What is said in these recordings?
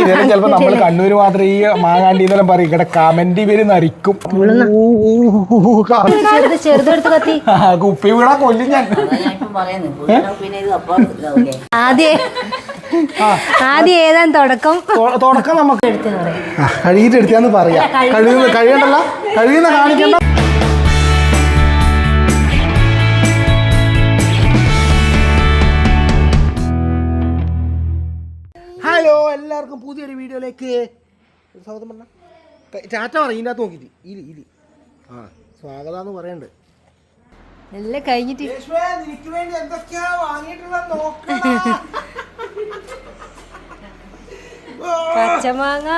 ചിലപ്പോ നമ്മള് കണ്ണൂര് മാത്രം ഈ മാങ്ങാണ്ടി എന്നെല്ലാം പറയും ഇവിടെ കമന്റ് ഇവര് നരിക്കും. കുപ്പി വീണാ കൊല്ലും ഞാൻ. ആദ്യം ഏതാണ് തുടക്കം? തുടക്കം നമുക്ക് കഴുകിട്ട് എടുക്കാന്ന് പറയാം. കഴിയണ്ടല്ലോ, കഴുകുന്ന കാണിക്കണ്ട. ഹലോ, എല്ലാവർക്കും പുതിയൊരു വീഡിയോയിലേക്ക് സ്വാഗതം. പറഞ്ഞ ടാറ്റ പറയും ഇതിനകത്ത് നോക്കിയിട്ട് ഇലി സ്വാഗതം എന്ന് പറയണ്ട്. എല്ലാം കഴിഞ്ഞിട്ട് നിനക്ക് വേണ്ടി എന്തൊക്കെയാ വാങ്ങിയിട്ടുള്ളത് പച്ചമാങ്ങ,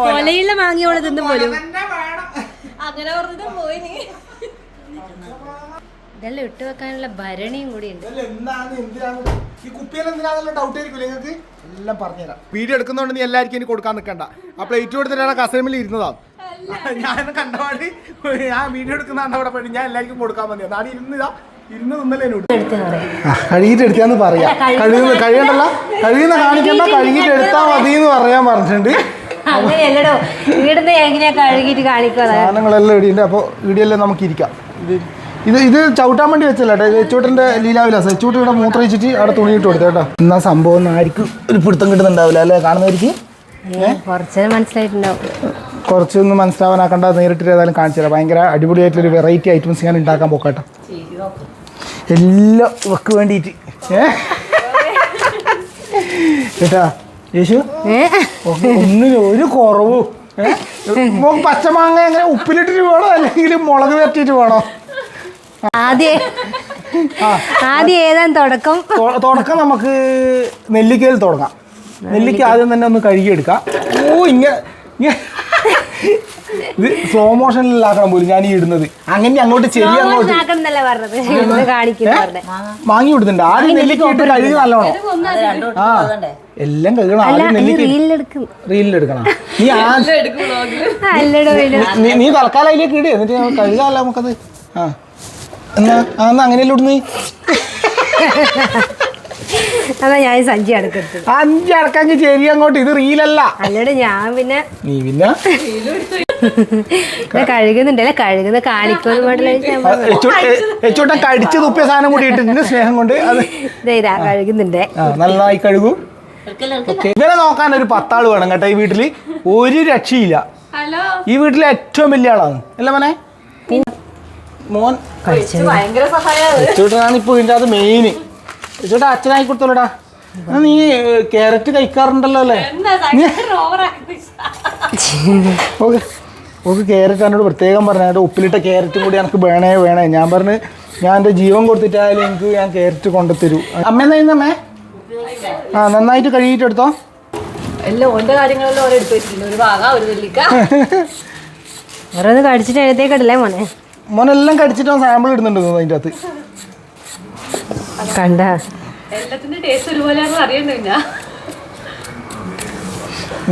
കൊലയുള്ള മാങ്ങയോടെ തിന്നു പോലും. ഇതെല്ലാം ഇട്ട് വെക്കാനുള്ള ഭരണിയും കൂടി ഉണ്ട്. ഈ കുപ്പിയെല്ലാം എന്തിനാണെന്നുള്ള ഡൗട്ട് ആയിരിക്കും നിങ്ങൾക്ക്. എല്ലാം പറഞ്ഞുതരാം. വീഡിയോ എടുക്കുന്നതുകൊണ്ട് നീ എല്ലാവർക്കും ഇനി കൊടുക്കാൻ നിൽക്കണ്ട. ആ പ്ലേറ്റ് കൊടുത്തിട്ടാണ് കസേരമിൽ ഇരുന്നതാണ്. ഞാൻ കണ്ടപാട് ഞാൻ വീഡിയോ എടുക്കുന്ന അവിടെ പോയി ഞാൻ എല്ലാവർക്കും കൊടുക്കാൻ മതിയോ. നാളെ ഇരുന്ന് നിന്നല്ലേ കഴുകിട്ട് എടുക്കാന്ന് പറയാം. കഴിയണ്ടല്ലോ, കഴുകുന്ന കാണിക്കണ്ട, കഴുകിട്ട് എടുത്താൽ മതി എന്ന് പറയാൻ പറഞ്ഞിട്ടുണ്ട്. അങ്ങനെയല്ലടോ, വീടിന്ന് എങ്ങനെയാ കഴുകിട്ട് കാണിക്കുക. സാധനങ്ങളെല്ലാം ഇടിയുണ്ട്. അപ്പോൾ ഇടിയെല്ലാം നമുക്ക് ഇരിക്കാം. ഇത് ചവിട്ടാൻ വേണ്ടി വെച്ചല്ലോ കേട്ടോ. എച്ചൂട്ടൻ്റെ ലീലാവിലാസം. എച്ചൂട്ട് ഇവിടെ മൂത്രയിച്ചിട്ട് അവിടെ തുണിയിട്ട് കൊടുത്തു കേട്ടോ. എന്നാ സംഭവം ഒന്നും ആയിരിക്കും ഒരു പിടുത്തം കിട്ടുന്നുണ്ടാവില്ല അല്ലേ കാണുന്നവർക്ക്. കുറച്ചൊന്നും മനസ്സിലായിട്ടുണ്ടാവും. കുറച്ചൊന്നും മനസ്സിലാവാനാക്കണ്ട, നേരിട്ട് ഏതായാലും കാണിച്ചു തരാം. ഭയങ്കര അടിപൊളിയായിട്ടൊരു വെറൈറ്റി ഐറ്റംസ് ഞാൻ ഉണ്ടാക്കാൻ പോക്കാട്ടോ. എല്ലാം വെക്ക് വേണ്ടിയിട്ട് കേട്ടാ യേശു. ഒന്നിനും ഒരു കുറവും. പച്ചമാങ്ങ എങ്ങനെ ഉപ്പിലിട്ടിട്ട് വേണോ അല്ലെങ്കിൽ മുളക് വരട്ടിയിട്ട് വേണോ? ആദ്യം ഏതാണ് തുടക്കം? തുടക്കം നമുക്ക് നെല്ലിക്കയിൽ തുടങ്ങാം. നെല്ലിക്ക ആദ്യം തന്നെ ഒന്ന് കഴുകിയെടുക്കാം. ഇത് സ്ലോ മോഷനിലാക്കണം പോലും ഞാൻ ഈ ഇടുന്നത്. അങ്ങനെ അങ്ങോട്ട് ചെവി അങ്ങോട്ട് വാങ്ങി വിടുന്നുണ്ട്. ആദ്യം നെല്ലിക്ക ഇട്ട് കഴുകി നല്ലോണം. എല്ലാം കഴുകണം. ആദ്യം നെല്ലിക്ക റീലിലെടുക്കണം. നീ തൽക്കാലം അതിലേക്ക് ഇട്, എന്നിട്ട് കഴുകാമല്ലോ നമുക്കത്. എന്നാ അങ്ങനെയല്ലേ ഇടുന്നു. അതാ ഞാൻ സഞ്ചി അടക്കരുത്. അഞ്ച് അടക്കാങ്കി ചെവി അങ്ങോട്ട്. ഇത് റീലല്ല. അല്ലട ഞാൻ പിന്നെ നീ പിന്നെ കഴുകുന്നുണ്ടല്ലേ, കഴുകുന്ന കാണിക്കോന്ന് കടിച്ച് തുപ്പിയ സാധനം കൂടി ഇട്ടിട്ടുണ്ട് സ്നേഹം കൊണ്ട്. അത് ഇതാ കഴുകുന്നുണ്ട്. നന്നായി കഴുകും. ഇവരെ നോക്കാൻ ഒരു 10 ആള് വേണം കേട്ടോ. ഈ വീട്ടില് ഒരു രക്ഷയില്ല. ഈ വീട്ടിലെ ഏറ്റവും വലിയ ആളാണ് അല്ല മോനെ. മോൻ ചേട്ടനാണ് ഇപ്പൊ ഇതിൻ്റെ അത് മെയിന്. ചേട്ടാ അച്ഛനായി കൊടുത്തോളൂടാ. നീ ക്യാരറ്റ് കഴിക്കാറുണ്ടല്ലോ അല്ലേ? ഓക്കെ ക്യാരറ്റ് എന്നോട് പ്രത്യേകം പറഞ്ഞു. ഉപ്പിലിട്ട ക്യാരറ്റും കൂടി എനിക്ക് വേണേ. ഞാൻ പറഞ്ഞു ഞാൻ എൻ്റെ ജീവൻ കൊടുത്തിട്ടായാലും എനിക്ക് ഞാൻ ക്യാരറ്റ് കൊണ്ടുത്തരൂ. അമ്മ എന്താ നന്നായിട്ട് കഴുകിയിട്ട് എടുത്തോ. ഓരോന്ന് കടിച്ചിട്ട് എഴുതേക്കടല്ലേ മോനെ. മോനെല്ലാം കടിച്ചിട്ട് സാമ്പിൾ ഇടുന്നുണ്ട് അതിൻ്റെ അകത്ത്. കണ്ട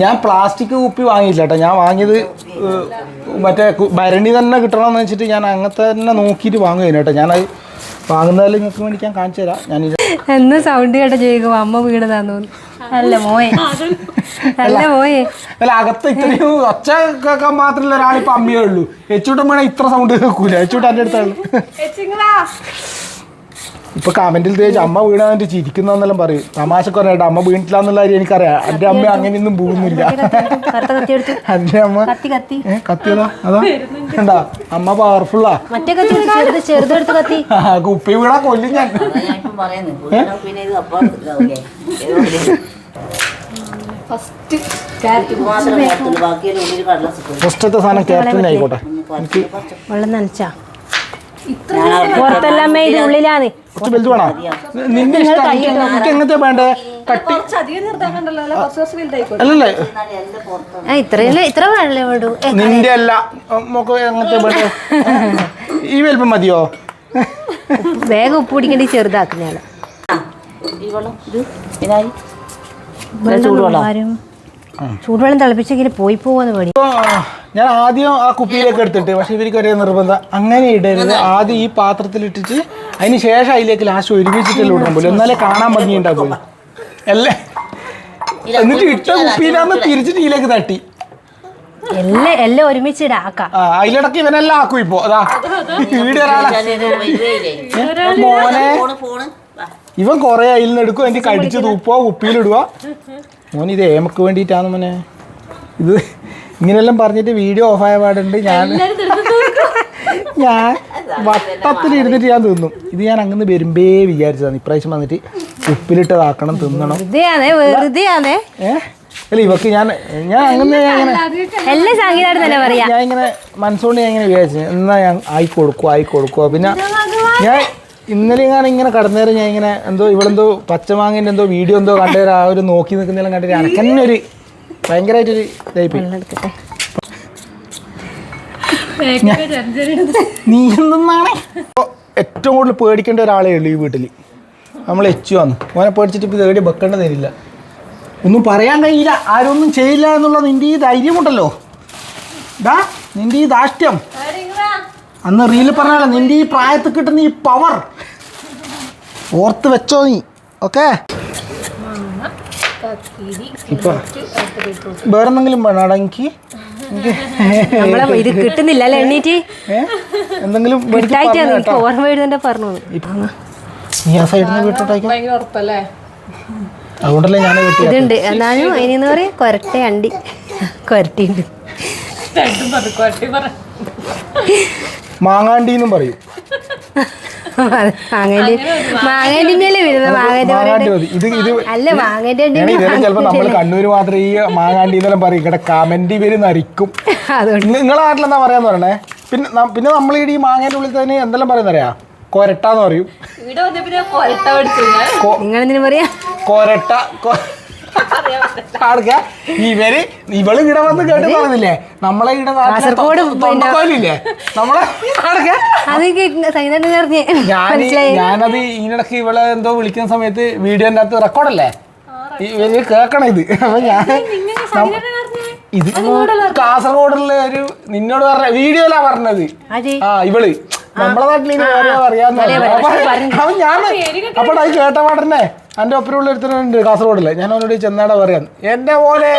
ഞാൻ പ്ലാസ്റ്റിക് കുപ്പി വാങ്ങിയില്ല കേട്ടോ. ഞാൻ വാങ്ങിയത് മറ്റേ ഭരണി തന്നെ കിട്ടണമെന്ന് വെച്ചിട്ട് ഞാൻ അങ്ങനത്തെ തന്നെ നോക്കിയിട്ട് വാങ്ങുകയാണ് കേട്ടോ. ഞാനത് വാങ്ങുന്നതിൽ നിങ്ങൾക്ക് വേണ്ടി ഞാൻ കാണിച്ചു തരാം. ഞാൻ എന്ന് സൗണ്ട് കേട്ട ചോദിക്കും അമ്മ വീണതാന്ന് തോന്നുന്നു. അല്ല മോയെ അല്ല അകത്ത് ഇത്രയും ഒച്ച കേൾക്കാൻ മാത്രമല്ല ഒരാളിപ്പോൾ അമ്മയേ ഉള്ളൂ. എച്ചൂട്ടൻ വേണേ ഇത്ര സൗണ്ട് കേൾക്കൂല. എച്ചൂട്ടൻ എൻ്റെ അടുത്തുള്ളൂ. ഇപ്പൊ കമന്റിൽ തേച്ച് അമ്മ വീണാന്നിട്ട് ചിരിക്കുന്നെല്ലാം പറയും. തമാശക്ക് പറഞ്ഞിട്ട് അമ്മ വീണിട്ടില്ല എന്നുള്ള കാര്യം എനിക്കറിയാം. എൻ്റെ അമ്മ അങ്ങനെയൊന്നും പോകുന്നില്ല. എൻ്റെ അമ്മ കത്തിയതാ അതാ എന്താ അമ്മ പവർഫുള്ളാ. കുപ്പി വീണാ കൊല്ലും ഞാൻ. ഫസ്റ്റത്തെ സാധനം ക്യാരറ്റിന് ആയിക്കോട്ടെ. എനിക്ക് വെള്ളം നനച്ചാ പുറത്തെല്ലാം ഉള്ളിലാണ്. കുറച്ച് വലുത് വേണോ? നിന്റെ ഇഷ്ടം. എനിക്ക് എങ്ങനത്തെ വേണ്ടേ? കട്ടി അല്ലല്ലേ ഇത്ര വേണല്ലേ വേണ്ടു. നിന്റെ അല്ല നമുക്ക് എങ്ങനത്തെ വേണ്ടേ? ഈ വലുപ്പം മതിയോ? വേഗം ഉപ്പ് പിടിക്കേണ്ടി ചെറുതാക്കുന്നതാണ്. ചൂടുവെള്ളം തിളപ്പിച്ചെങ്കിൽ പോയി പോവാന്ന് പേടി. ഞാൻ ആദ്യം ആ കുപ്പിയിലേക്ക് എടുത്തിട്ട്, പക്ഷെ ഇവർക്ക് ഒരേ നിർബന്ധം അങ്ങനെ ഇടരുത്. ആദ്യം ഈ പാത്രത്തിൽ ഇട്ടിട്ട് അതിന് ശേഷം അതിലേക്ക് ലാസ്റ്റ് ഒരുമിച്ചിട്ടല്ലേ ഇടണം പോലും, എന്നാലേ കാണാൻ ഭംഗി ഉണ്ടാകും. അല്ലേ എന്നിട്ട് ഇട്ട കുപ്പിയിലാന്ന് തിരിച്ച് ടീലേക്ക് തട്ടി. എല്ലാം ഒരുമിച്ചിടാക്കാം. അതിലിടക്ക് ഇവനെല്ലാം ആക്കും ഇപ്പൊ. അതാ വീട് മോനെ ഇവൻ കൊറേ അതിൽ നിന്ന് എടുക്കും, എനിക്ക് കടിച്ച് തൂപ്പോ കുപ്പിയിലിടുക. മോൻ ഇത് ഏമക്ക് വേണ്ടിയിട്ടാണ് മോനെ. ഇത് ഇങ്ങനെയെല്ലാം പറഞ്ഞിട്ട് വീഡിയോ ഓഫായ പാടുണ്ട്. ഞാൻ വട്ടത്തിലിരുന്നിട്ട് ഞാൻ തിന്നും. ഇത് ഞാൻ അങ്ങനെ വരുമ്പേ വിചാരിച്ചതാണ്. ഇപ്രാവശ്യം വന്നിട്ട് ഉപ്പിലിട്ടതാക്കണം, തിന്നണം. അല്ല ഇവക്ക് ഞാൻ അങ്ങനെ എല്ലാ സംഗീതം തന്നെ പറയാ. ഞാൻ ഇങ്ങനെ മനസ്സുകൊണ്ട് ഞാൻ ഇങ്ങനെ വിചാരിച്ചു എന്നാ ഞാൻ ആയി കൊടുക്കുക. പിന്നെ ഞാൻ ഇന്നലെ ഇങ്ങനെ കടന്നേരം ഞാൻ ഇങ്ങനെ എന്തോ ഇവളെന്തോ പച്ചമാങ്ങേൻ്റെ എന്തോ വീഡിയോ എന്തോ കണ്ടേരം ആ ഒരു നോക്കി നിൽക്കുന്നതെല്ലാം കണ്ടിട്ട് എനിക്ക് തന്നെ ഒരു ഭയങ്കരമായിട്ടൊരു ഇതായിപ്പോയി. നീ എന്തെന്നാണ് ഏറ്റവും കൂടുതൽ പേടിക്കേണ്ട ഒരാളേ ഉള്ളൂ ഈ വീട്ടിൽ. നമ്മൾ എച്ചു വന്ന് മോനെ പേടിച്ചിട്ട് ഇപ്പോൾ എവിടെ വെക്കേണ്ട തരില്ല. ഒന്നും പറയാൻ കഴിയില്ല, ആരൊന്നും ചെയ്യില്ല എന്നുള്ള നിൻ്റെ ഈ ധൈര്യമുണ്ടല്ലോ. നിൻ്റെ ഈ ധാഷ്ട്യം അന്ന് റീല് പറഞ്ഞാലോ, നിൻ്റെ ഈ പ്രായത്തിൽ കിട്ടുന്ന ഈ പവർ ഓർത്ത് വെച്ചോ നീ. ഓക്കെ ഇപ്പൊ വേറെന്തെങ്കിലും വേണോടാ എനിക്ക്? ഇത് കിട്ടുന്നില്ല എണ്ണീറ്റ് എന്തെങ്കിലും നീ ആ സൈഡിൽ നിന്ന് വീട്ടോട്ടേക്ക്. അതുകൊണ്ടല്ലേ ഞാൻ ഇതുണ്ട് എന്നാലും അതിനെന്ന് പറയാ കൊരട്ട അണ്ടി കൊരട്ടിണ്ട്. മാങ്ങാണ്ടിന്നും പറയും. ചിലപ്പോ നമ്മള് കണ്ണൂര് മാത്രം ഈ മാങ്ങാണ്ടി എന്നെല്ലാം പറയും. ഇവിടെ കമന്റ് പേര് നരിക്കും. നിങ്ങളെ നാട്ടിലെന്താ പറയാന്ന് പറയണേ. പിന്നെ നമ്മൾ ഈ മാങ്ങേന്റെ ഉള്ളിൽ തന്നെ എന്തെല്ലാം പറയുന്നറിയാ? കൊരട്ടാന്ന് പറയും. കൊരട്ട ഇവള് ഇവിടെ വന്ന് കേട്ട് പറഞ്ഞില്ലേ നമ്മളെ ഇവിടെ തൊണ്ടക്കോലില്ലേ നമ്മളെ ഞാനത് ഇതിനിടക്ക് ഇവളെ എന്തോ വിളിക്കുന്ന സമയത്ത് വീഡിയോന്റെ അകത്ത് റെക്കോർഡല്ലേ ഇവര് കേക്കണം ഇത്. അപ്പൊ ഞാൻ ഇത് കാസർഗോഡുള്ള ഒരു നിന്നോട് പറഞ്ഞ വീഡിയോയിലാ പറഞ്ഞത്. ഇവള് നമ്മളെ നാട്ടിൽ അറിയാന്ന് അപ്പൊ ഞാൻ അപ്പോൾ അത് കേട്ട പാടന്നെ എൻ്റെ ഒപ്പരമുള്ള ഒരുത്തനുണ്ട് കാസർഗോഡില്ലേ. ഞാൻ അവനോട് ചെന്നാടാ പറയാൻ എന്റെ പോലെ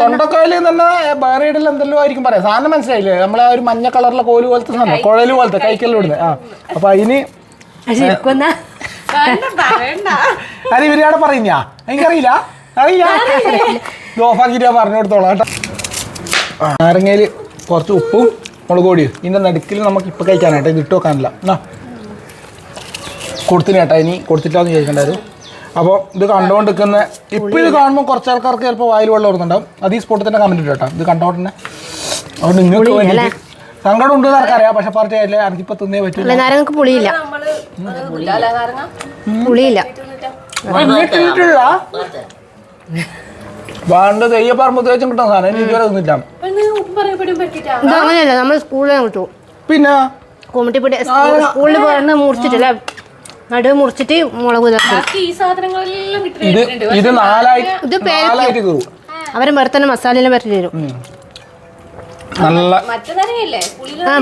തൊണ്ടക്കോയില് തന്നെ ബേറീഡിൽ എന്തെല്ലോ ആയിരിക്കും പറയാം. സാധനം മനസ്സിലായില്ലേ? നമ്മളെ ഒരു മഞ്ഞ കളറിലെ കോല് പോലത്തെ സാധനം, കുഴല് പോലത്തെ കൈക്കെല്ലാം ഇടുന്നത്. അപ്പൊ അതിന് അത് ഇവരാടെ പറയുന്ന എനിക്കറിയില്ല ഇത് ഓഫാക്കിട്ട് ഞാൻ പറഞ്ഞു കൊടുത്തോളാം കേട്ടോ. നാരങ്ങയിൽ കുറച്ച് ഉപ്പും മുളക് പൊടിയും ഇതിൻ്റെ നടുക്കിൽ നമുക്ക് ഇപ്പം കഴിക്കാനായിട്ട് ഇത് ഇട്ട് വെക്കാനില്ല എന്നാ കൊടുത്തിന് കേട്ടോ. ഇനി കൊടുത്തിട്ടാന്ന് ചോദിക്കണ്ടായിരുന്നു. അപ്പോൾ ഇത് കണ്ടുകൊണ്ടിരിക്കുന്ന ഇപ്പം ഇത് കാണുമ്പോൾ കുറച്ച് ആൾക്കാർക്ക് ചിലപ്പോൾ വായിൽ വെള്ളം ഓർക്കുന്നുണ്ടാവും. അത് ഈ സ്പോട്ടിൽ തന്നെ കമൻറ്റ് കേട്ടോ. ഇത് കണ്ടോട്ടെ. അതുകൊണ്ട് നിങ്ങൾക്ക് വേണ്ടിയിട്ട് സങ്കടം ഉണ്ടെന്ന് ആർക്കറിയാം, പക്ഷെ പാർട്ടി ആയില്ലേ എനിക്കിപ്പോൾ തിന്നേ പറ്റില്ല. നാരങ്ങക്ക് പുളിയില്ല പുളിയില്ല വേണ്ട തെയ്യപ്പറമ്പ് തേച്ചും കിട്ടുന്ന സാധനം എനിക്ക് ഇതുവരെ തിന്നില്ല. അങ്ങനെയല്ല നമ്മൾ സ്കൂളിൽ കിട്ടും. പിന്നെ കോമിറ്റിപ്പൊടി സ്കൂളിൽ പോയി മുറിച്ചിട്ടല്ല നടുവ് മുറിച്ചിട്ട് മുളക് ഇത് നാലായിട്ട് അവരെ വേറെ തന്നെ മസാലയെല്ലാം പറ്റി തരും. നല്ല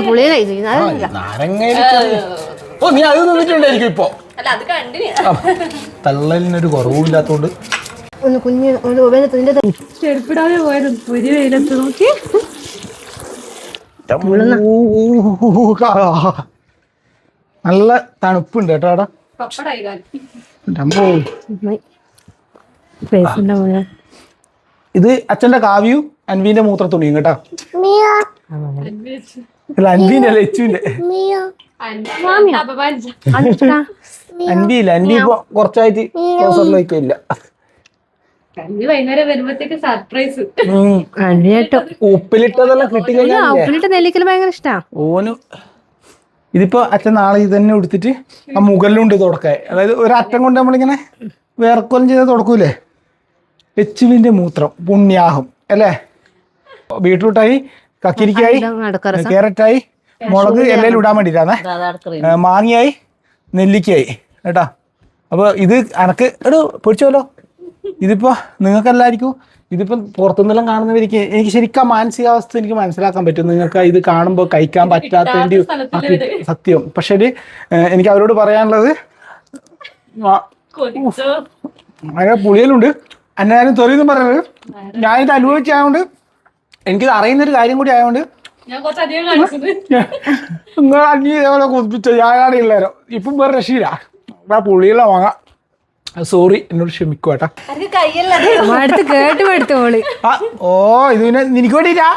പുളിയില നീ അത് തിന്നിട്ടുണ്ടായിരിക്കും ഇപ്പൊ. തള്ളലിനൊരു കുറവില്ലാത്തോണ്ട് ഒന്ന് കുഞ്ഞ് ചെരുപ്പിടാതെ പോയത് ഒരു വെയിലത്ത് നോക്കി നല്ല തണുപ്പുണ്ട് കേട്ടോ അവിടെ. ഇത് അച്ഛന്റെ കാവ്യു അൻവീന്റെ മൂത്ര തുണിയും കേട്ടോ. അല്ല അൻവീന്റെ അല്ല എച്ചുവിന്റെ. അൻവിയില്ല, അൻവി ഇപ്പൊ കുറച്ചായിട്ട് ഇല്ല. ഉപ്പിലിട്ടതെല്ലാം കിട്ടിക്കഴിഞ്ഞാൽ ഓന് ഇതിപ്പോ അച്ഛൻ നാളെ ഇത് തന്നെ എടുത്തിട്ട് ആ മുകളിലുണ്ട് തുടക്കാൻ. അതായത് ഒരറ്റം കൊണ്ട് നമ്മളിങ്ങനെ വേർക്കൊല്ലം ചെയ്താൽ തുടക്കൂലേ. എച്ചുവിന്റെ മൂത്രം പുണ്യാഹം അല്ലേ. ബീട്രൂട്ടായി, കക്കിരിക്കായി, ക്യാരറ്റായി, മുളക് എല്ലാം ഇടാൻ വേണ്ടിട്ടാണേ. മാങ്ങയായി, നെല്ലിക്കായി കേട്ടാ. അപ്പൊ ഇത് അനക്ക് എടോ പൊടിച്ചോലോ. ഇതിപ്പോ നിങ്ങൾക്ക് എല്ലാവർക്കും ഇതിപ്പം പുറത്തുനിന്നെല്ലാം കാണുന്നവർക്ക് എനിക്ക് ശരിക്കും മാനസികാവസ്ഥ എനിക്ക് മനസ്സിലാക്കാൻ പറ്റും. നിങ്ങൾക്ക് ഇത് കാണുമ്പോൾ കഴിക്കാൻ പറ്റാത്തതിൻ്റെ സത്യം. പക്ഷെ എനിക്ക് അവരോട് പറയാനുള്ളത് ഭയങ്കര പുളിയലുണ്ട്. എന്നാലും തൊലിയെന്ന് പറയുന്നത് ഞാനിത് അനുഭവിച്ചായതുകൊണ്ട് എനിക്കിത് അറിയുന്നൊരു കാര്യം കൂടി ആയതുകൊണ്ട് നിങ്ങൾ അഞ്ച് ഇതേപോലെ കുതിപ്പിച്ച ഞാനാണ് ഇല്ലാരോ ഇപ്പം വേറെ രക്ഷയില്ല. ആ പുളിയെല്ലാം വാങ്ങാം. സോറി, എന്നോട് ക്ഷമിക്കും കേട്ടാ. ഓ ഇത് പിന്നെ നിനക്ക് വേണ്ടിട്ടാ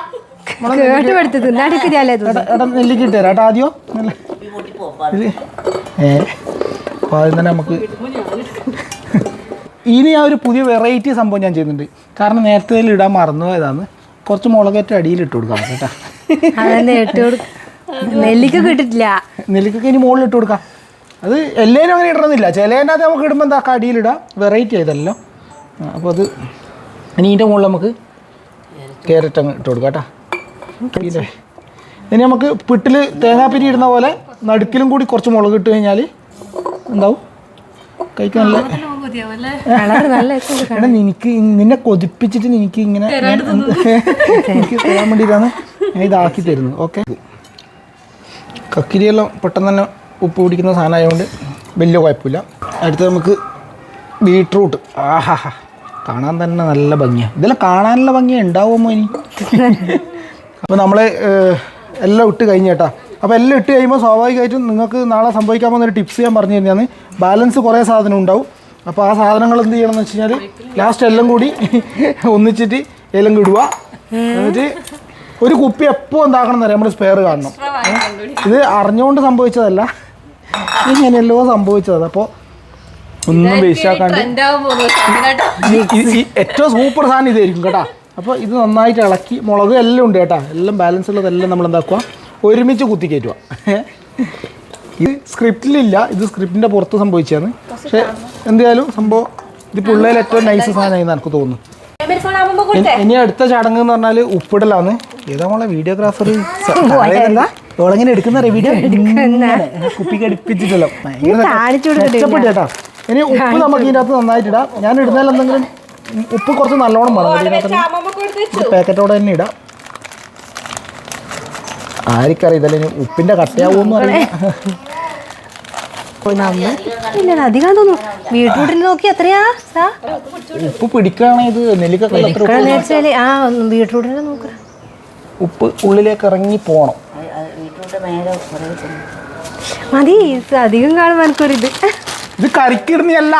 നെല്ലിക്ക് ഇട്ടേരാ കേട്ടോ ആദ്യം. അപ്പൊ ആദ്യം തന്നെ നമുക്ക് ഇനി ആ ഒരു പുതിയ വെറൈറ്റി സംഭവം ഞാൻ ചെയ്യുന്നുണ്ട്. കാരണം നേരത്തെ ഇടാൻ മറന്നുപോയതാണ്. കുറച്ച് മുളകേറ്റ അടിയിൽ ഇട്ട് കൊടുക്കാം കേട്ടാ. നെല്ലിക്കൊക്കെ ഇട്ടിട്ടില്ല. നെല്ലിക്കൊക്കെ ഇനി മുകളിൽ ഇട്ട് കൊടുക്കാം. അത് എല്ലാവരും അങ്ങനെ ഇടണമെന്നില്ല. ചിലതിൻ്റെ അത് നമുക്ക് ഇടുമ്പോൾ എന്താ അടിയിലിടാം. വെറൈറ്റി ആയതല്ലോ. അപ്പോൾ അത് ഇനി ഇതിൻ്റെ മുകളിൽ നമുക്ക് ക്യാരറ്റ് അങ്ങ് ഇട്ട് കൊടുക്കാം കേട്ടോ. പിന്നെ ഇനി നമുക്ക് പിട്ടിൽ തേങ്ങാപ്പിരി ഇടുന്ന പോലെ നടുക്കിലും കൂടി കുറച്ച് മുളക് ഇട്ട് കഴിഞ്ഞാൽ എന്താവും കഴിക്കാൻ നല്ല എടാ നിനക്ക് നിന്നെ കൊതിപ്പിച്ചിട്ട് എനിക്ക് ഇങ്ങനെ എനിക്ക് തരാൻ വേണ്ടിയിട്ടാണ് ഞാൻ ഇതാക്കി തരുന്നത്. ഓക്കെ, കക്കിരിയെല്ലാം പെട്ടെന്ന് തന്നെ ഉപ്പ് പിടിക്കുന്ന സാധനമായതുകൊണ്ട് വലിയ കുഴപ്പമില്ല. അടുത്ത് നമുക്ക് ബീട്രൂട്ട്. ആഹാ, കാണാൻ തന്നെ നല്ല ഭംഗിയാണ്. ഇതെല്ലാം കാണാനുള്ള ഭംഗിയാണ് ഉണ്ടാവുമോ ഇനി. അപ്പോൾ നമ്മൾ എല്ലാം ഇട്ട് കഴിഞ്ഞ് കേട്ടോ. അപ്പോൾ എല്ലാം ഇട്ട് കഴിയുമ്പോൾ സ്വാഭാവികമായിട്ടും നിങ്ങൾക്ക് നാളെ സംഭവിക്കാൻ പോകുന്നൊരു ടിപ്സ് ഞാൻ പറഞ്ഞു തരുന്നതാണ്. ബാലൻസ് കുറേ സാധനം ഉണ്ടാവും. അപ്പോൾ ആ സാധനങ്ങൾ എന്ത് ചെയ്യണം എന്ന് വെച്ച് കഴിഞ്ഞാൽ ലാസ്റ്റ് എല്ലാം കൂടി ഒന്നിച്ചിട്ട് എല്ലാം ഇടുക. എന്നിട്ട് ഒരു കുപ്പി എപ്പോൾ എന്താക്കണം എന്നറിയാം, നമ്മൾ സ്പെയർ കാണണം. ഇത് അറിഞ്ഞുകൊണ്ട് സംഭവിച്ചതല്ല, ഇങ്ങനെയല്ലോ സംഭവിച്ചത്. അപ്പോൾ ഒന്നും വേസ്റ്റാക്കാണ്ട് ഏറ്റവും സൂപ്പർ സാധനം ഇതായിരിക്കും കേട്ടോ. അപ്പോൾ ഇത് നന്നായിട്ട് ഇളക്കി മുളക് എല്ലാം ഉണ്ട് കേട്ടോ. എല്ലാം ബാലൻസ് ഉള്ളതെല്ലാം നമ്മൾ എന്താക്കുക ഒരുമിച്ച് കുത്തി കയറ്റുക. ഇത് സ്ക്രിപ്റ്റിലില്ല, ഇത് സ്ക്രിപ്റ്റിൻ്റെ പുറത്ത് സംഭവിച്ചതാണ്. പക്ഷെ എന്തായാലും സംഭവം ഇത് പിള്ളേർ ഏറ്റവും നൈസ് സാധനമായി എനിക്ക് തോന്നുന്നു. ഇനി അടുത്ത ചടങ്ങ് എന്ന് പറഞ്ഞാൽ ഉപ്പിടലാണ്. ഏതാ മോളെ വീഡിയോഗ്രാഫർ ഓളെങ്ങനെ എടുക്കുന്ന വീഡിയോ കുപ്പി കടിപ്പിച്ചിട്ടല്ലോ മെച്ചപ്പെട്ടു കേട്ടോ. ഇനി ഉപ്പ് നമുക്ക് ഇതിനകത്ത് നന്നായിട്ടിടാം. ഞാൻ ഇടുന്നതിൽ എന്തെങ്കിലും ഉപ്പ് കുറച്ച് നല്ലോണം വേണം. ഇതിനകത്ത് പാക്കറ്റോടെ തന്നെ ഇടാം. ആർക്കറിയാം ഇതല്ലേ ഇനി ഉപ്പിന്റെ കട്ടയാവുമെന്ന് അറിയാം. അധികം തോന്നുന്നു. ബീട്രൂട്ടിൽ നോക്കി എത്രയാ ഉപ്പ് പിടിക്കുകയാണെങ്കിൽ ഇത് നെല്ലിക്കൊക്കെ ബീട്രൂട്ടിനെ നോക്ക. ഉപ്പ് ഉള്ളിലേക്ക് ഇറങ്ങി പോണം. മതി, അധികം കാണുമ്പോൾ എനിക്കൊരിത്. ഇത് കറിക്കിടുന്നല്ല,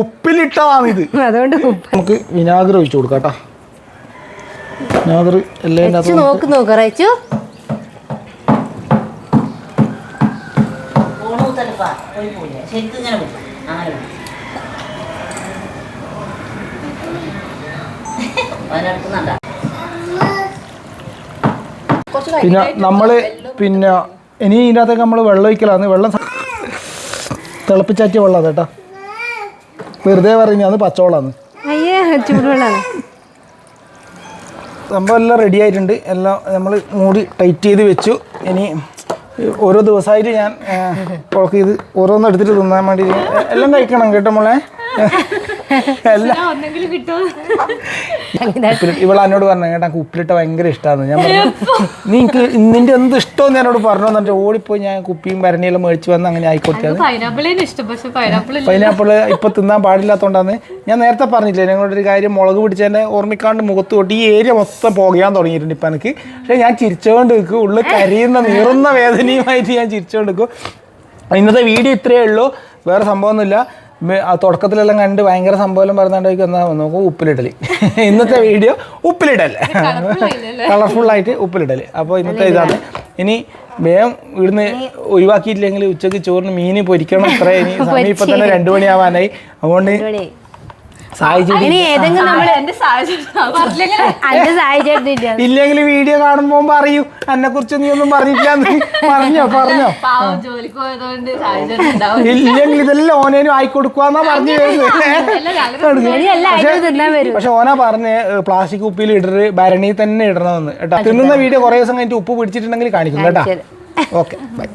ഉപ്പിലിട്ടതാണ് ഇത്. അതുകൊണ്ട് നമുക്ക് വിനാഗിരി ഒഴിച്ചു കൊടുക്കാം കേട്ടോ. വിനാഗിരി എല്ലാം നോക്ക് റേച്ചു. പിന്നെ നമ്മള് പിന്നെ ഇനി ഇതിനകത്തേക്ക് നമ്മൾ വെള്ളം ഒഴിക്കലാണ്. വെള്ളം തിളപ്പിച്ചാറ്റിയ വെള്ളം കേട്ടോ. വെറുതെ പറഞ്ഞാൽ പച്ചവെള്ളമാണ്. ചൂടുവെള്ളമാണ്. സംഭവം എല്ലാം റെഡി ആയിട്ടുണ്ട്. എല്ലാം നമ്മൾ മൂടി ടൈറ്റ് ചെയ്ത് വെച്ചു. ഇനി ഓരോ ദിവസമായിട്ട് ഞാൻ കുഴക്ക് ഇത് ഓരോന്നും എടുത്തിട്ട് തിന്നാൻ വേണ്ടി എല്ലാം കഴിക്കണം കേട്ടോ മോളെ. എല്ലാം ഇവളെ എന്നോട് പറഞ്ഞു കേട്ടോ, ഉപ്പിലിട്ട ഭയങ്കര ഇഷ്ടമാണ്. ഞാൻ പറഞ്ഞു നിനക്ക് നിന്റെ എന്ത് ഇഷ്ടമെന്ന് എന്നോട് പറഞ്ഞു എന്നിട്ട് ഓടിപ്പോയി ഞാൻ കുപ്പിയും ഭരണിയെല്ലാം മേടിച്ച് വന്ന് അങ്ങനെ ആയിക്കോട്ടെ. പൈനാപ്പിൾ ഇപ്പൊ തിന്നാൻ പാടില്ലാത്തതുകൊണ്ടാണ് ഞാൻ നേരത്തെ പറഞ്ഞില്ലേ ഞങ്ങളുടെ ഒരു കാര്യം. മുളക് പിടിച്ചതിന്റെ ഓർമ്മിക്കാണ്ട് മുഖത്ത് തൊട്ട് ഈ ഏരിയ മൊത്തം പോകാൻ തുടങ്ങിയിട്ടുണ്ട് ഇപ്പം എനിക്ക്. പക്ഷെ ഞാൻ ചിരിച്ചുകൊണ്ട് നിൽക്കും, ഉള്ളിൽ കരിയുന്ന നീറുന്ന വേദനയുമായിട്ട് ഞാൻ ചിരിച്ചുകൊണ്ട് നിൽക്കും. ഇന്നത്തെ വീഡിയോ ഇത്രയേ ഉള്ളൂ, വേറെ സംഭവമൊന്നുമില്ല. തുടക്കത്തിലെല്ലാം കണ്ട് ഭയങ്കര സംഭവം പറഞ്ഞുകൊണ്ടിരിക്കും. എന്നാൽ നോക്കും ഉപ്പിലിടൽ. ഇന്നത്തെ വീഡിയോ ഉപ്പിലിടൽ, കളർഫുള്ളായിട്ട് ഉപ്പിലിടൽ. അപ്പോൾ ഇന്നത്തെ ഇതാണ്. ഇനി വേഗം ഇവിടുന്ന് ഒഴിവാക്കിയിട്ടില്ലെങ്കിൽ ഉച്ചയ്ക്ക് ചോറിന് മീൻ പൊരിക്കണം. ഇത്ര ഇനി സമയം ഇപ്പം തന്നെ 2 മണിയാവാനായി. അതുകൊണ്ട് ഇല്ലെങ്കിൽ വീഡിയോ കാണുമ്പോ പറയൂ എന്നെ കുറിച്ച് നീ ഒന്നും പറഞ്ഞിട്ടില്ല. പറഞ്ഞോ ഇല്ലെങ്കിൽ ഇതെല്ലാം ഓനേനും ആയിക്കൊടുക്കുവാന്നാ പറഞ്ഞു വരുന്നത്. പക്ഷെ ഓനാ പറഞ്ഞ് പ്ലാസ്റ്റിക് കുപ്പിയിൽ ഇടര്, ഭരണി തന്നെ ഇടണമെന്ന് കേട്ടോ. തിന്നുന്ന വീഡിയോ കുറേ ദിവസം കഴിഞ്ഞിട്ട് ഉപ്പ് പിടിച്ചിട്ടുണ്ടെങ്കിൽ കാണിക്കും കേട്ടോ. Okay bye.